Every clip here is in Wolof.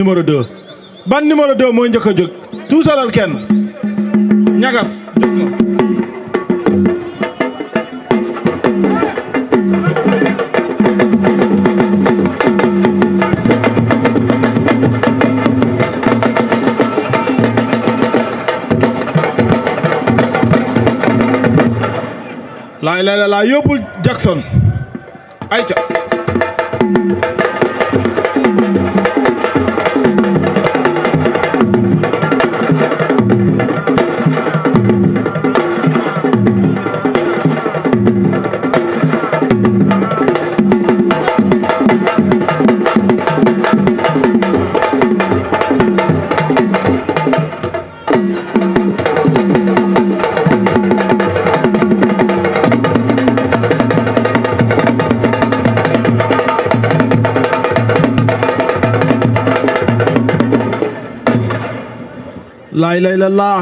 numéro 2 ban numéro 2 mooy njëkk a jóg tuusalal kenn ñagas jóg na laay yóbbul Jackson ayca laay la laa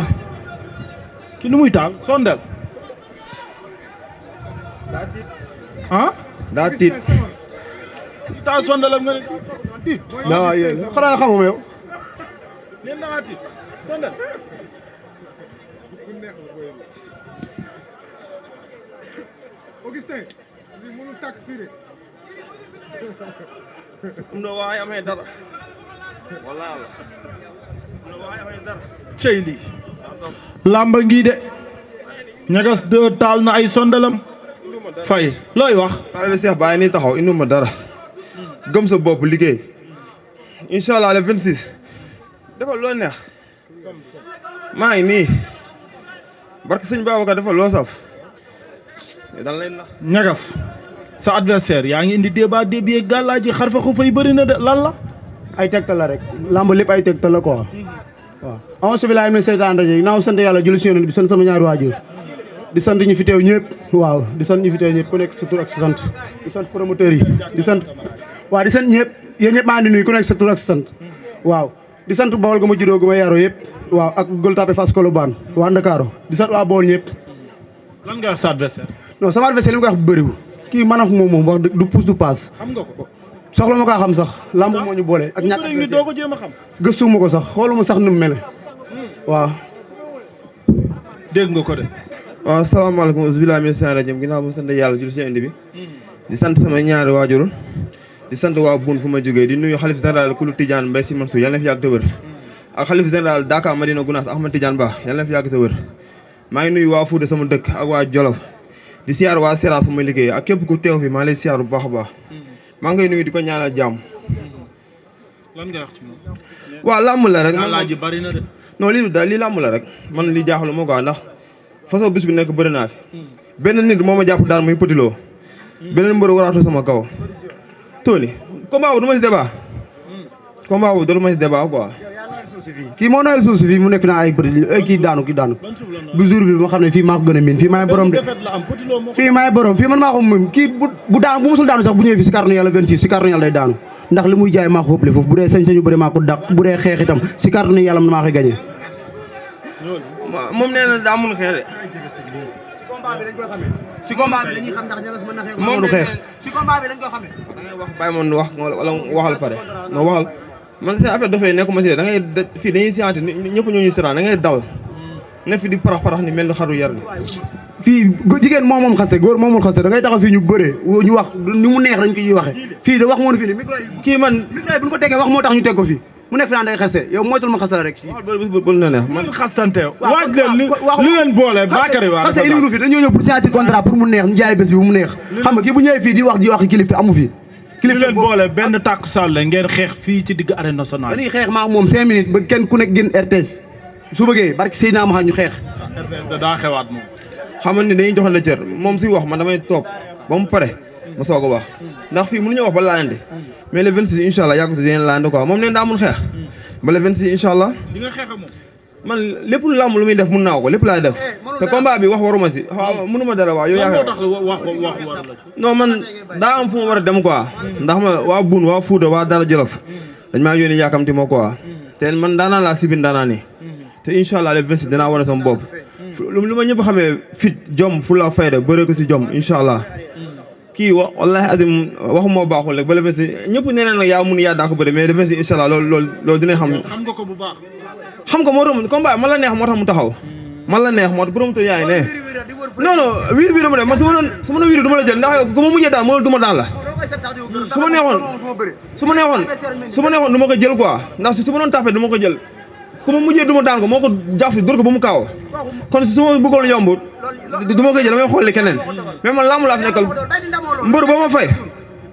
ki lu muy taal sondel ah daa tiit taal sondelam nga ne tiit non yéen xanaa xamuma yow leen da nga tiit sondel Augustin li mënul tàkk fii de no waaye amee dara wallaahi cey lii làmba ngi de ñagas de taal na ay sondelam fay looy wax taalibe Seex baa ngi nii taxaw induma dara gëm sa bopp liggéey incha allah le 26 defal loo neex maa ngi nii barke sëñ Babacar defal loo saf dan lay nax ñagas sa adversaire yaa ngi indi débat débiye gàllaaji xarfa xu fay bëri na de lan la ay tegtal la rek lamb lépp ay tegtal la quoi waaw auzu billaahi mina seytaani rajiim naaw sant yàlla julli si yonent bi sant sama ñaari waajur di sant ñi fi teew ñëpp waaw di sant ñi fi teew ñëpp ku nekk sa tur ak sa sant di sant promoteurs yi di sant waaw di sant ñëpp yéen ñëpp maa ngi nuyu ku nekk sa tur ak sa sant waaw di sant Bawol gu ma juddoo gu ma yaroo yëpp waaw ak Gueule Tapée Fass Colobane waa Ndakaaru di sant waa Bawol ñëpp lan nga wax sa adversaire non sama adversaire li ma ko wax bu bëriwul kii man ak moom wax du pousse du passe xam nga ko soxla ma kaa xam sax lamb moo ñu boole ak ñàkk ngi doo ko jéem a xam gëstuwuma ko sax xooluma sax nu mu mel waaw dégg nga ko de waaw asalaamaaleykum auzubillahi mina shaytaani rajiim ginnaaw bu sant yàlla jul si indi bi di sant sama ñaari waajur di sant waa buun fu ma jógee di nuyu xalif général kulu Tidiane Mbaye Sy Mansour yàlla na fi yàgg te wër ak xalif général Dakar Madina Gounass Ahmad Tidiane Ba yàlla na fi yàgg te wër maa ngi nuyu waa Fuuta sama dëkk ak waa Jolof di siyaar waa Seras fu ma liggéey ak képp ku teew fi maa lay siyaar bu baax a baax maa ngi nuyu di ko ñaanal jàmm lan nga wax ci moom waaw làmb la rek gàllaaji bari na de non lii daal lii làmb la rek man lii jaaxlu ma quoi ndax façon bis bi nekk bëri naa fi benn nit moo ma jàpp daal muy Petit Lo beneen mbër waraatu sama kaw Tony combat bu du ma si débat combat bu du ma si débat quoi kii moo nooyal suuf si fii mu nekk naa ay bëri kii daanu bu jour bi ma xam ne fii maa ko gën a miin fii maay borom de fii maay borom fii man maa ko moom kii bu daanu bu musul daanu sax bu ñëwee fii si kàttanu yàlla 26 si kàttanu yàlla day daanu ndax li muy jaay maa ko ëppale foofu bu dee sañ-sañu bëri maa ko dàq bu dee xeex itam si kàttanu yàlla man maa koy gagné moom nee na daa mun xeex de si combat bi dañuy xam ndax ñagas mën na xeex moom xeex si combat bi dañ ko xamee da ngay wax bàyyi moon wax wala waxal pare non waxal man seen affaire dafay nekkuma si da ngay fii dañuy siante ñëpp ñoo ñuy siraan da ngay dal ne fi di parax ni mel ni xaru yar ni fii jigéen moom xaste góor moomul xaste da ngay taxaw fii ñu bëree ñu wax ni mu neex dañ ko ñuy waxee fii de wax moo fii ni micro kii man micro yi bu ñu ko tegee wax moo tax ñu teg ko fii mu nekk fi naan day xaste yow moytul ma xaste la rek bul na neex man xastante waaj leen lu leen boole Bakary waa xaste indi fi dañoo ñëw pour signature contrat pour mu neex ñu jaay bés bi bu mu neex xam nga kii bu ñëwee fii di wax kilif amu fi lu leen boole benn tàkku sàlle ngeen xeex fii ci digg arène nationale dañuy xeex maa moom 5 minutes ba kenn ku nekk génn RTS su bëggee barki Seydina Maxa ñu xeex RTS daa xewaat moom xamal ni dañuy joxante cër moom suy wax man damay toog ba mu pare ma soog a wax ndax fii mënuñu wax ba laalante mais le 26 incha allah yàggatu dinañ laalante quoi moom neen daa mun xeex ba le 26 incha allah di nga xeex ak moom man lépp lu làmb lu muy def mun naa ko lépp laay def te combat bi wax waruma si waaw mënuma dara waaw yow yaa moo tax wax waru la non man daa am fu ma war a dem quoi ndax ma waa Buun waa Fuuta waa Dara Jolof dañ maa yónni yaakamti moo quoi te man daanaa laa sibin daanaa ni te incha allah le 26 dinaa wane sama bopp lu ma ñëpp xamee fit jom fu la fayda bëre ko si jom incha allah kii wallahi adim waxu moo baaxul rek ba le si ñëpp nee na nag yaa mun yaa daa ko bëri mais defe si incha allah loolu dinañ xam nga ko bu baax xam nga moo tax combat man la neex moo tax mu taxaw man la neex moo tax promoteur yaa ngi ne non non wiir dama def man su ma doon wiir du ma la jël ndax ku ma mujjee daan moo du ma daan la su ma neexoon du ma ko jël quoi ndax su ma doon tapé du ma ko jël ku ma mujjee du ma daan ko moo ko jàpp si dóor ko ba mu kaaw kon su ma bëggoon yombut du ma ko jël damay xooli keneen mais man laamu laa fi nekkal mbër ba ma fay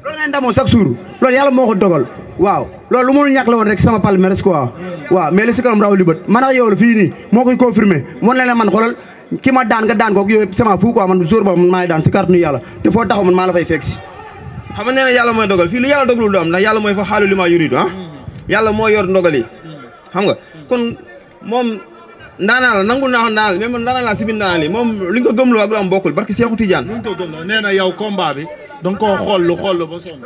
loolu ngay ndamoo chaque jour loolu yàlla moo ko dogal waaw loolu lu mënul ñàkk la woon rek sama palmarès quoi waaw mais li si kanam raw li bët man ak yow la fii nii moo koy confirmé wan la man xoolal ki ma daan nga daan ko yooyu sama fu quoi man jour boobu man maay daan si kàttanu yàlla te foo taxaw man maa la fay fekk si xam nga nee na yàlla mooy dogal fii lu yàlla dogalul du am ndax yàlla mooy fa xaalu li maa yuridu yàlla moo yor ndogal yi xam nga kon moom ndaanaa la nangul naa ndaanaa la mais man ndaanaa la si biir ndaanaa li moom li nga ko gëmloo ak lu am bokkul barki Seexu Tijaan nee na yow combat bi danga koo xool ba sonn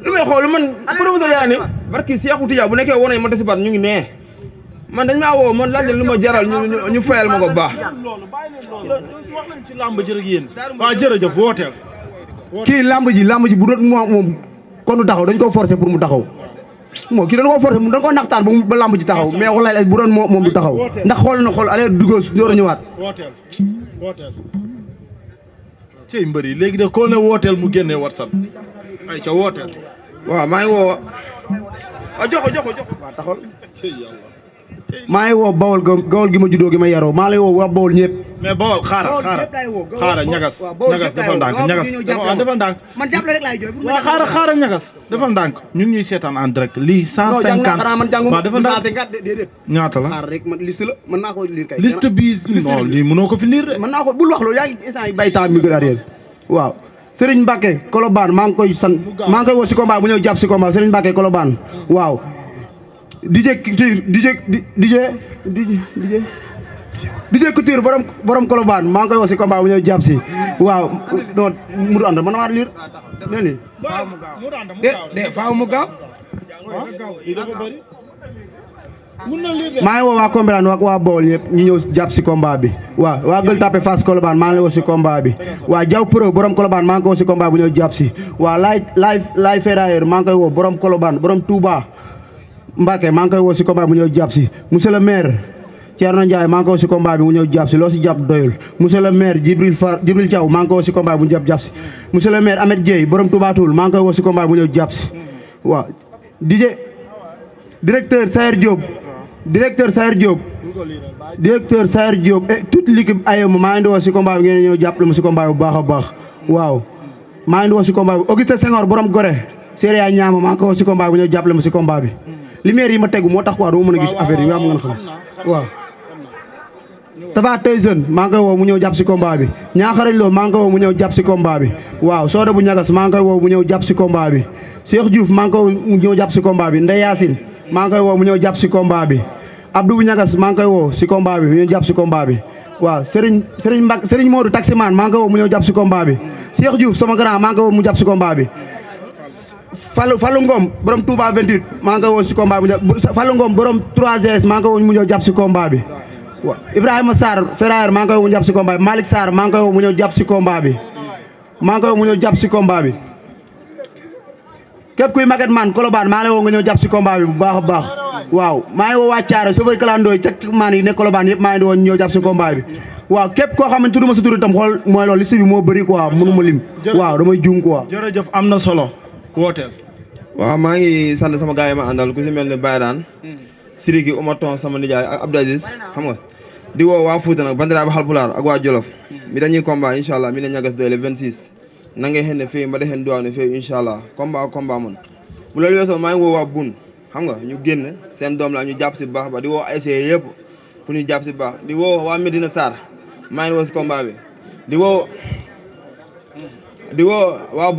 lu may xool man promoteur yaa ne barki Seexu Tijaan bu nekkee woon ma desi baat ñu ngi nee man dañ maa woo man laaj leen lu ma jaral ñu fayal ma ko baax wax nañ ci làmb ji rek yéen waaw jërëjëf wooteel kii làmb ji bu doon moom kon du taxaw dañ ko forcer pour mu taxaw moo kii dañ ko forcer dañ ko naxtaan ba làmb ji taxaw mais wallaay bu doon moom du taxaw ndax xool na xool allez dugg door a ñëwaat wooteel cey mbëri léegi de koo ne wooteel mu génnee WhatsApp ay ca wooteel waaw maa ngi woo joxo waaw taxawal maa ngi woo Bawol gi ma juddoo gi ma yaroo maa lay woo waa Bawol ñëpp mais Bawol xaaral ñagas defal ndànk man jàppale rek laay jooy waaw xaaral ñagas defal ndànk ñun ñuy seetaan en direct lii 150 man jànguma waaw defal ndànk 150 déedéet ñaata la xaar rek man liste la mën naa ko lire kay liste bi non lii mënoo ko fi lire de mën naa ko bul wax loolu yaa ngi instant yi bay temps mi gën a réel waaw Serigne Mbacke Colobane maa ngi koy sant maa ngi koy woo si combat bu ñëw jàpp si combat Serigne Mbacke Colobane waaw DJ Couture borom Colobane maa ngi koy woo si combat bu ñëw jàpp si waaw non mu ànd man maa liir ne ni faaw mu gaaw maa ngi woo waa Combelane waa Bawol ñëpp ñu ñëw jàpp si combat bi waaw waa Gueule Tapée Fass Colobane maa ngi woo si combat bi waa Diaw Pro borom Colobane maa ngi koy woo si combat bu ñëw jàpp si waa laay ferrailleur maa ngi koy woo borom Colobane borom Touba Mbacke maa ngi koy woo si combat bu ñëw jàpp si monsieur le maire Thierno Ndiaye maa ngi koy woo si combat bi mu ñëw jàpp si loo si jàpp doyul monsieur le maire Djibril Thiaw maa ngi koy woo si combat bu ñu jàpp si monsieur le maire Ahmed Dieye borom Touba Toul maa ngi koy woo si combat bu ñëw jàpp si waaw directeur Sayer Diop et toute l'équipe ayema maa ngi di woo si combat bi ngeen ñëw jàppale ma si combat bu baax a baax waaw maa ngi di woo si combat bi Auguste Senghor borom Gorée Séria Ñaama maa ngi koy woo si combat bu ñëw jàppale ma si combat bi lumière yi ma tegu moo tax quoi dama mën a gis affaire yi yaa ma ngeen xam waaw Tafa Tyson maa ngi koy woo mu ñëw jàpp si combat bi ñaaxarañ loo maa ngi koy woo mu ñëw jàpp si combat bi waaw Sooda bu ñagas maa ngi koy woo mu ñëw jàpp si combat bi Cheikh Diouf maa ngi koy woo mu ñëw jàpp si combat bi Ndeye Yacine maa ngi koy woo mu ñëw jàpp si combat bi Abdou bu ñagas maa ngi koy woo si combat bi mu ñëw jàpp si combat bi waaw Serigne Modou Taximan maa ngi koy woo mu ñëw jàpp si combat bi Cheikh Diouf sama grand maa ngi koy woo mu jàpp si combat bi Fallou Ngom borom Touba 28 maa ngi koy woo si combat bi Fallou Ngom borom 3S maa ngi koy woo mu ñëw jàpp si combat bi waaw Ibrahima Sarr Ferrailleur maa ngi koy woo mu jàpp si combat bi Malick Sarr maa ngi koy woo mu ñëw jàpp si combat bi maa ngi koy woo mu ñëw jàpp si combat bi képp kuy Maguette man Colobane maa ngi lay woo nga ñëw jàpp si combat bi bu baax a baax waaw maa ngi woo waa Thiaré chauffeur kalandooy cak maan yi nekk Colobane yëpp maa ngi di woo ñëw jàpp si combat bi waaw képp koo xamante tudd ma sa tur itam xool mooy loolu liste bi moo bëri quoi mënu ma lim waaw damay juum quoi jërëjëf am na solo wooteel waaw maa ngi sant sama gars yi ma àndal ku si mel ni Bayraan Sirigi Omaton sama nijaay ak Abdou Aziz xam nga di woo waa Fouta nag bandiraaɓe Halpulaar ak waa Jolof mi dañuy combat inchallah mi ne ñagas de le 26 nange hen no feewi mbaɗa hen duwaw no feewi inchallah combat mon bu loolu weesoo maa ngi woo waa Bun xam nga ñu génn seen doom la ñu jàpp si baax ba di woo ASC yëpp pour ñu jàpp si baax di woo waa Medina Sarr maa ngi woo si combat bi di woo waa